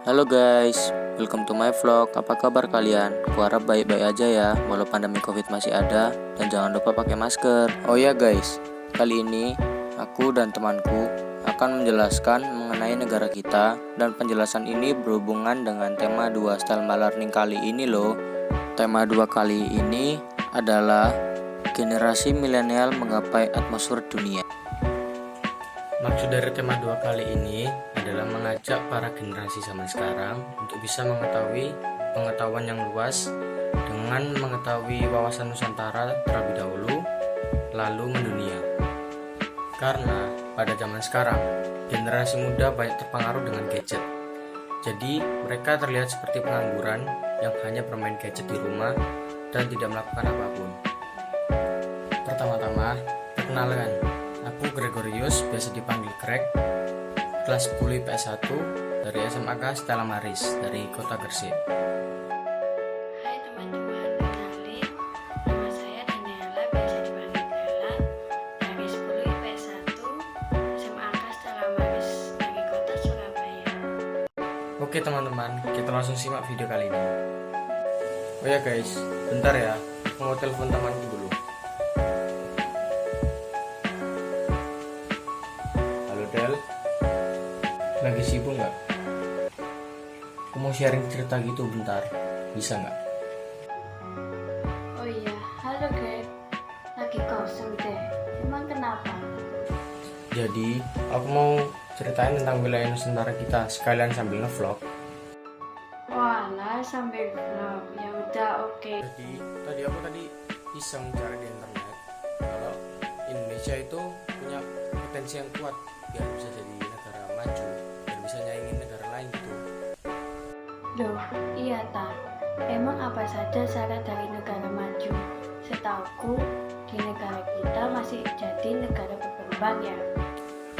Halo guys, welcome to my vlog. Apa kabar kalian? Kuharap baik-baik aja ya, walau pandemi covid masih ada. Dan jangan lupa pakai masker. Oh ya guys, kali ini aku dan temanku akan menjelaskan mengenai negara kita. Dan penjelasan ini berhubungan dengan tema 2 style learning kali ini loh. Tema 2 kali ini adalah generasi milenial menggapai atmosfer dunia. Maksud dari tema 2 kali ini adalah mengajak para generasi zaman sekarang untuk bisa mengetahui pengetahuan yang luas dengan mengetahui wawasan Nusantara terlebih dahulu, lalu mendunia. Karena pada zaman sekarang, generasi muda banyak terpengaruh dengan gadget. Jadi mereka terlihat seperti pengangguran yang hanya bermain gadget di rumah dan tidak melakukan apapun. Pertama-tama, perkenalan. Aku Gregorius, biasa dipanggil Greg, kelas 10 IPS 1 dari SMAK Stella Maris dari Kota Gresik. Hai teman-teman, kenalin, nama saya Daniela, biasa dipanggil Bella, dari 10 IPS 1 SMAK Stella Maris dari Kota Surabaya. Oke teman-teman, kita langsung simak video kali ini. Oh ya guys, bentar ya, aku mau telepon temanku dulu. Del, lagi sibuk nggak? Aku mau sharing cerita gitu bentar, bisa nggak? Oh iya, halo Greg, lagi kosong deh, emang kenapa? Jadi, aku mau ceritain tentang wilayah Nusantara kita sekalian sambil ngevlog. Walah, sambil vlog, ya udah oke. Jadi, tadi iseng cari di internet kalau Indonesia itu punya potensi yang kuat biar bisa jadi negara maju, biar bisa nyaingin negara lain gitu. Loh, iya ta, emang apa saja syarat dari negara maju? Setauku, di negara kita masih jadi negara berkembang ya.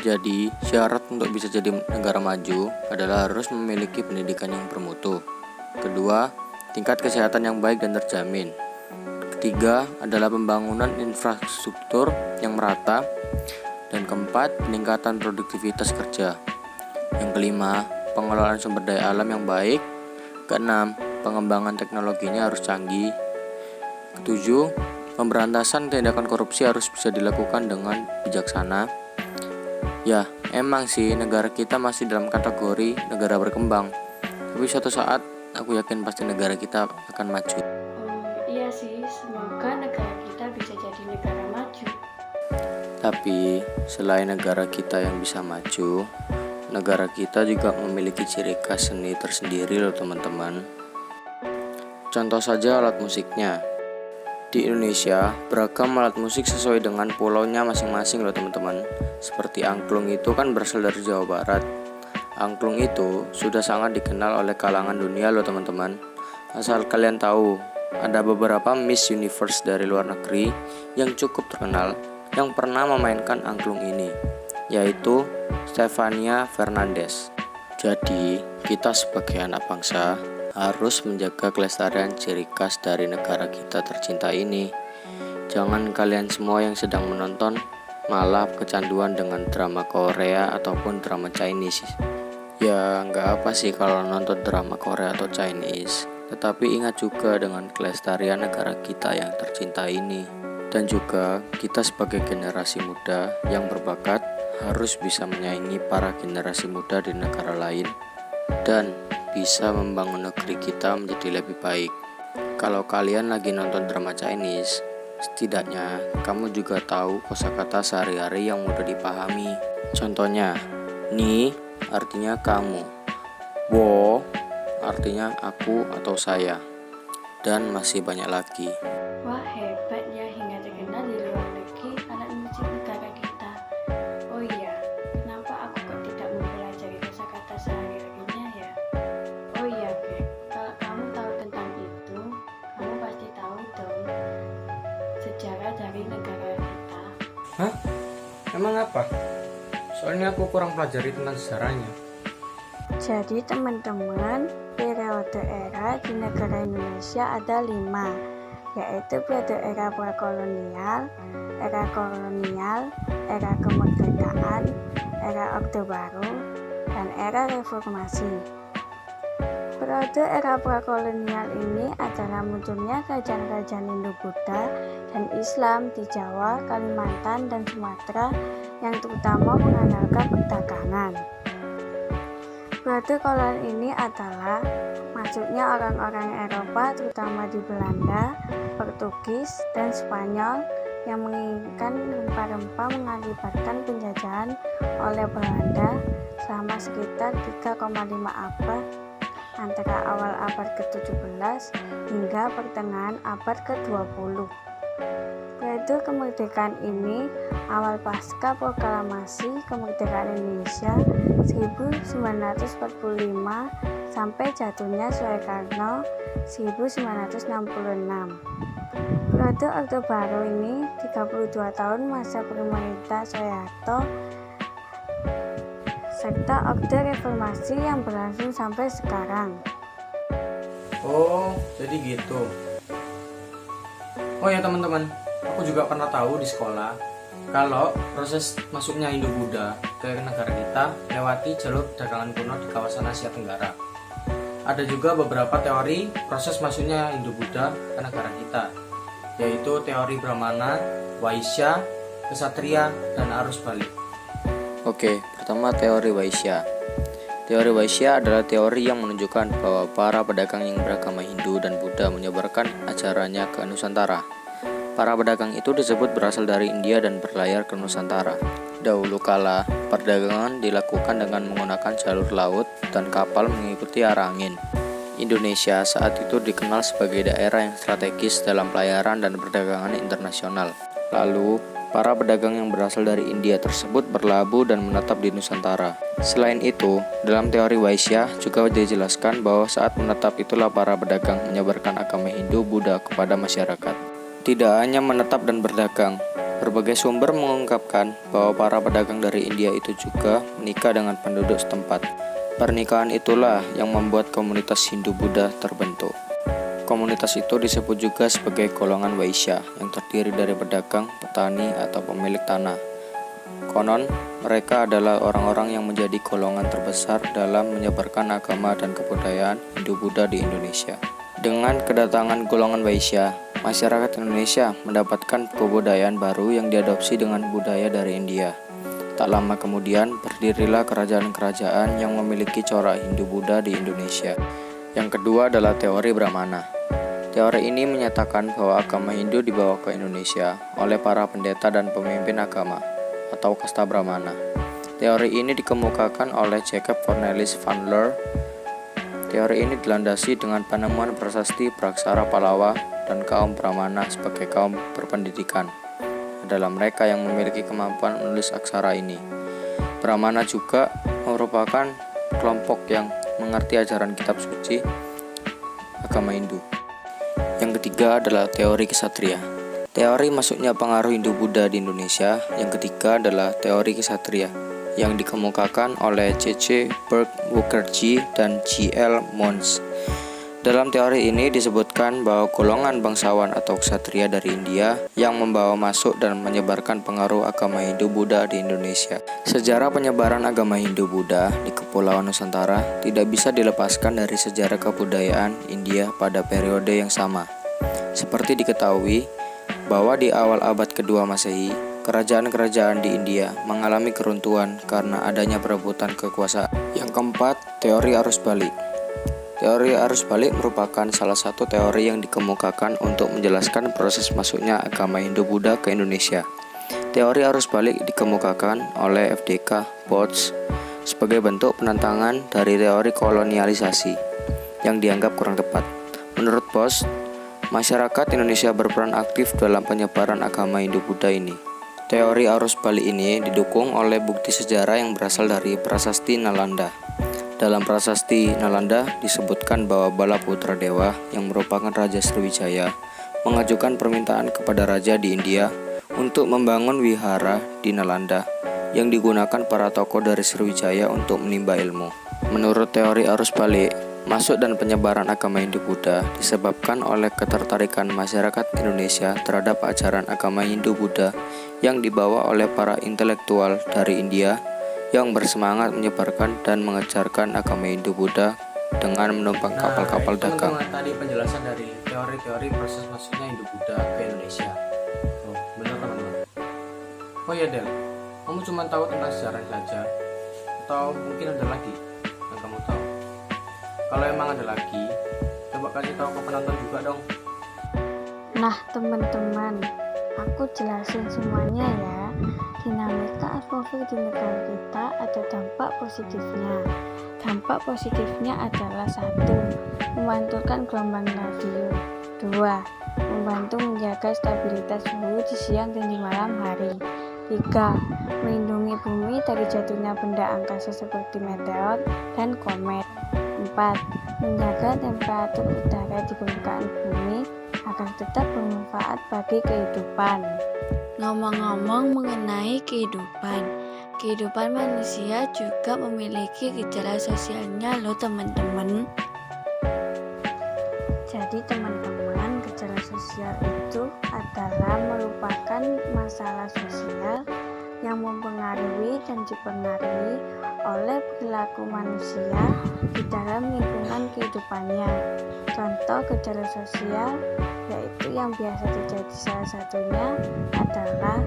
Jadi, syarat untuk bisa jadi negara maju adalah harus memiliki pendidikan yang bermutu. Kedua, tingkat kesehatan yang baik dan terjamin. Ketiga, adalah pembangunan infrastruktur yang merata. Dan keempat, peningkatan produktivitas kerja. Yang kelima, pengelolaan sumber daya alam yang baik. Keenam, pengembangan teknologinya harus canggih. Ketujuh, pemberantasan tindakan korupsi harus bisa dilakukan dengan bijaksana. Ya, emang sih negara kita masih dalam kategori negara berkembang. Tapi suatu saat aku yakin pasti negara kita akan maju. Iya sih, semoga negara kita bisa jadi negara maju. Tapi selain negara kita yang bisa maju, negara kita juga memiliki ciri khas seni tersendiri loh teman-teman. Contoh saja alat musiknya. Di Indonesia, beragam alat musik sesuai dengan pulaunya masing-masing loh teman-teman. Seperti angklung itu kan berasal dari Jawa Barat. Angklung itu sudah sangat dikenal oleh kalangan dunia loh teman-teman. Asal kalian tahu, ada beberapa Miss Universe dari luar negeri yang cukup terkenal yang pernah memainkan angklung ini, yaitu Stefania Fernandez. Jadi, kita sebagai anak bangsa harus menjaga kelestarian ciri khas dari negara kita tercinta ini. Jangan kalian semua yang sedang menonton malah kecanduan dengan drama Korea ataupun drama Chinese. Ya, nggak apa sih kalau nonton drama Korea atau Chinese, tetapi ingat juga dengan kelestarian negara kita yang tercinta ini. Dan juga kita sebagai generasi muda yang berbakat harus bisa menyaingi para generasi muda di negara lain dan bisa membangun negeri kita menjadi lebih baik. Kalau kalian lagi nonton drama Chinese, setidaknya kamu juga tahu kosakata sehari-hari yang mudah dipahami. Contohnya, ni artinya kamu, wo artinya aku atau saya, dan masih banyak lagi. Wah, hebat ya, hingga terkenal di luar negeri alat musik negara kita. Oh iya, kenapa aku kok tidak mempelajari kosakata sehari-harinya ya? Oh iya, Greg, kalau kamu tahu tentang itu, kamu pasti tahu dong sejarah dari negara kita. Hah? Emang apa? Soalnya aku kurang pelajari tentang sejarahnya. Jadi teman-teman, periode era di negara Indonesia ada 5, yaitu periode era prakolonial, era kolonial, era kemerdekaan, era Orde Baru, dan era reformasi. Periode era prakolonial ini adalah munculnya kerajaan-kerajaan Hindu-Buddha dan Islam di Jawa, Kalimantan, dan Sumatera yang terutama mengandalkan perdagangan. Periode kolonial ini adalah masuknya orang-orang Eropa terutama di Belanda, Portugis, dan Spanyol yang menginginkan rempah-rempah mengakibatkan penjajahan oleh Belanda selama sekitar 3,5 abad antara awal abad ke-17 hingga pertengahan abad ke-20. Periode kemerdekaan ini awal pasca proklamasi kemerdekaan Indonesia 1945 sampai jatuhnya Soekarno 1966. Periode Orde Baru ini 32 tahun masa pemerintah Soeharto serta Orde Reformasi yang berlangsung sampai sekarang. Oh, jadi gitu. Oh ya teman-teman, aku juga pernah tahu di sekolah kalau proses masuknya Hindu-Buddha ke negara kita lewati jalur perdagangan kuno di kawasan Asia Tenggara. Ada juga beberapa teori proses masuknya Hindu-Buddha ke negara kita, yaitu teori Brahmana, Vaishya, Ksatria, dan arus balik. Oke, pertama teori Vaishya. Teori Vaishya adalah teori yang menunjukkan bahwa para pedagang yang beragama Hindu dan Buddha menyebarkan ajarannya ke Nusantara. Para pedagang itu disebut berasal dari India dan berlayar ke Nusantara. Dahulu kala, perdagangan dilakukan dengan menggunakan jalur laut dan kapal mengikuti arah angin. Indonesia saat itu dikenal sebagai daerah yang strategis dalam pelayaran dan perdagangan internasional. Lalu, para pedagang yang berasal dari India tersebut berlabuh dan menetap di Nusantara. Selain itu, dalam teori Vaishya juga dijelaskan bahwa saat menetap itulah para pedagang menyebarkan agama Hindu-Buddha kepada masyarakat. Tidak hanya menetap dan berdagang, berbagai sumber mengungkapkan bahwa para pedagang dari India itu juga menikah dengan penduduk setempat. Pernikahan itulah yang membuat komunitas Hindu-Buddha terbentuk. Komunitas itu disebut juga sebagai golongan Vaishya yang terdiri dari pedagang, petani, atau pemilik tanah. Konon, mereka adalah orang-orang yang menjadi golongan terbesar dalam menyebarkan agama dan kebudayaan Hindu-Buddha di Indonesia. Dengan kedatangan golongan Vaishya, masyarakat Indonesia mendapatkan kebudayaan baru yang diadopsi dengan budaya dari India. Tak lama kemudian, berdirilah kerajaan-kerajaan yang memiliki corak Hindu-Buddha di Indonesia. Yang kedua adalah teori Brahmana. Teori ini menyatakan bahwa agama Hindu dibawa ke Indonesia oleh para pendeta dan pemimpin agama atau kasta Brahmana. Teori ini dikemukakan oleh Jacob Cornelis van Leur. Teori ini dilandasi dengan penemuan prasasti Praksara Palawa dan kaum Brahmana sebagai kaum berpendidikan adalah mereka yang memiliki kemampuan menulis aksara ini. Brahmana juga merupakan kelompok yang mengerti ajaran kitab suci agama Hindu. Yang ketiga adalah teori Ksatria. Teori masuknya pengaruh Hindu-Buddha di Indonesia. Yang ketiga adalah teori Ksatria yang dikemukakan oleh C.C. Burke Mukherjee dan G.L. Mons. Dalam teori ini disebutkan bahwa golongan bangsawan atau ksatria dari India yang membawa masuk dan menyebarkan pengaruh agama Hindu-Buddha di Indonesia. Sejarah penyebaran agama Hindu-Buddha di Kepulauan Nusantara tidak bisa dilepaskan dari sejarah kebudayaan India pada periode yang sama. Seperti diketahui bahwa di awal abad kedua Masehi, kerajaan-kerajaan di India mengalami keruntuhan karena adanya perebutan kekuasaan. Yang keempat, teori arus balik. Teori arus balik merupakan salah satu teori yang dikemukakan untuk menjelaskan proses masuknya agama Hindu-Buddha ke Indonesia. Teori arus balik dikemukakan oleh F.D.K. Potts sebagai bentuk penentangan dari teori kolonialisasi yang dianggap kurang tepat. Menurut Potts, masyarakat Indonesia berperan aktif dalam penyebaran agama Hindu-Buddha ini. Teori arus balik ini didukung oleh bukti sejarah yang berasal dari prasasti Nalanda. Dalam prasasti Nalanda disebutkan bahwa Balaputra Dewa yang merupakan Raja Sriwijaya mengajukan permintaan kepada raja di India untuk membangun wihara di Nalanda yang digunakan para tokoh dari Sriwijaya untuk menimba ilmu. Menurut teori arus balik, masuk dan penyebaran agama Hindu-Buddha disebabkan oleh ketertarikan masyarakat Indonesia terhadap ajaran agama Hindu-Buddha yang dibawa oleh para intelektual dari India yang bersemangat menyebarkan dan mengajarkan agama Hindu-Buddha dengan menumpang kapal-kapal itu dagang. teman-teman tadi penjelasan dari teori-teori proses masuknya Hindu-Buddha ke Indonesia. Oh, benar teman-teman. Oh ya Del, kamu cuma tahu tentang sejarah saja atau mungkin ada lagi yang kamu tahu? Kalau emang ada lagi, coba kasih tahu ke penonton juga dong. Nah teman-teman, aku jelasin semuanya ya. Dinamika atmosfer di negara kita ada dampak positifnya. Dampak positifnya adalah 1. Memantulkan gelombang radio. 2. Membantu menjaga stabilitas suhu di siang dan di malam hari. 3. Melindungi bumi dari jatuhnya benda angkasa seperti meteor dan komet. 4. Menjaga temperatur udara di permukaan bumi agar tetap bermanfaat bagi kehidupan. Ngomong-ngomong mengenai kehidupan manusia juga memiliki gejala sosialnya loh teman-teman. Jadi teman-teman, gejala sosial itu adalah merupakan masalah sosial yang mempengaruhi dan dipengaruhi oleh perilaku manusia di dalam lingkungan kehidupannya. Contoh gejala sosial yaitu yang biasa terjadi salah satunya adalah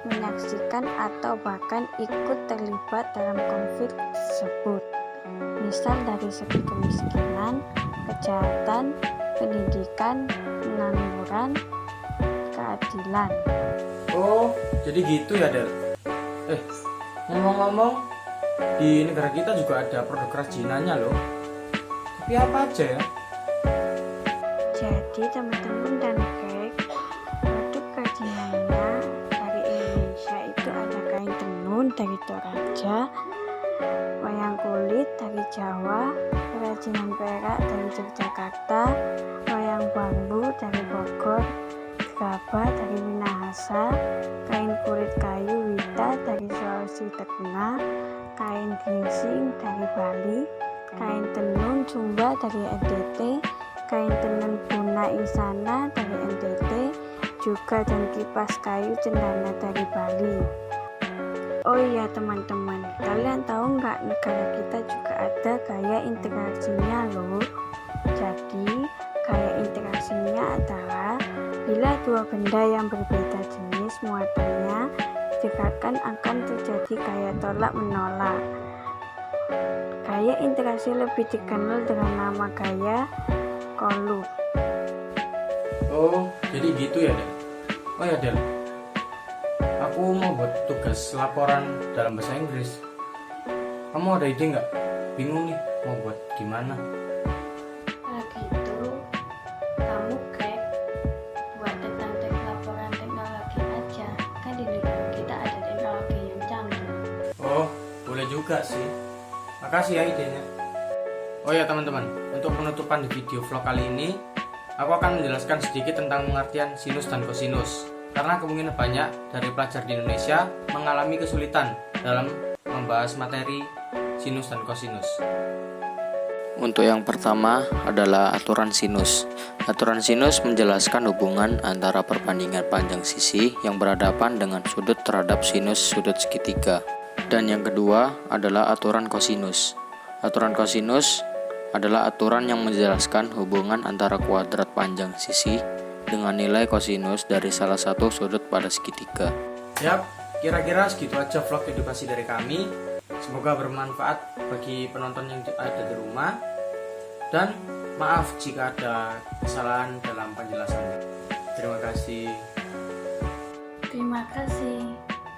menyaksikan atau bahkan ikut terlibat dalam konflik tersebut. Misal dari segi kemiskinan, kejahatan, pendidikan, pengangguran, keadilan. Oh, jadi gitu ya Del. Ngomong-ngomong, di negara kita juga ada produk kerajinannya loh. Tapi apa aja ya? Jadi teman-teman dan Greg, produk kerajinannya dari Indonesia itu ada kain tenun dari Toraja, wayang kulit dari Jawa, kerajinan perak dari Yogyakarta, wayang bambu dari Bogor, gerabah dari Minahasa, kain kulit kayu Wita dari Sulawesi Tengah, kain ginsing dari Bali, kain tenun Sumba dari NTT, kain tenun Buna Insana dari NTT, juga dan kipas kayu cendana dari Bali. Oh iya teman-teman, kalian tahu nggak negara kita juga ada gaya interaksinya loh. Jadi gaya interaksinya adalah bila dua benda yang berbeda jenis muatannya didekatkan akan terjadi gaya tolak menolak. Gaya interaksi lebih dikenal dengan nama gaya Kolub. Oh, jadi gitu ya Del. Oh ya Del, aku mau buat tugas laporan dalam bahasa Inggris. Kamu ada ide nggak? Bingung nih mau buat gimana? Kalau gitu, kamu Greg buat tentang laporan teknologi aja. Kan di negara kita ada teknologi yang canggih. Oh, boleh juga sih. Makasih ya idenya. Oh ya teman-teman, untuk penutupan di video vlog kali ini, aku akan menjelaskan sedikit tentang pengertian sinus dan kosinus. Karena kemungkinan banyak dari pelajar di Indonesia mengalami kesulitan dalam membahas materi sinus dan kosinus. Untuk yang pertama adalah aturan sinus. Aturan sinus menjelaskan hubungan antara perbandingan panjang sisi yang berhadapan dengan sudut terhadap sinus sudut segitiga. Dan yang kedua adalah aturan kosinus. Aturan kosinus adalah aturan yang menjelaskan hubungan antara kuadrat panjang sisi dengan nilai kosinus dari salah satu sudut pada segitiga. Yap, kira-kira segitu aja vlog edukasi dari kami. Semoga bermanfaat bagi penonton yang ada di rumah. Dan maaf jika ada kesalahan dalam penjelasannya. Terima kasih. Terima kasih.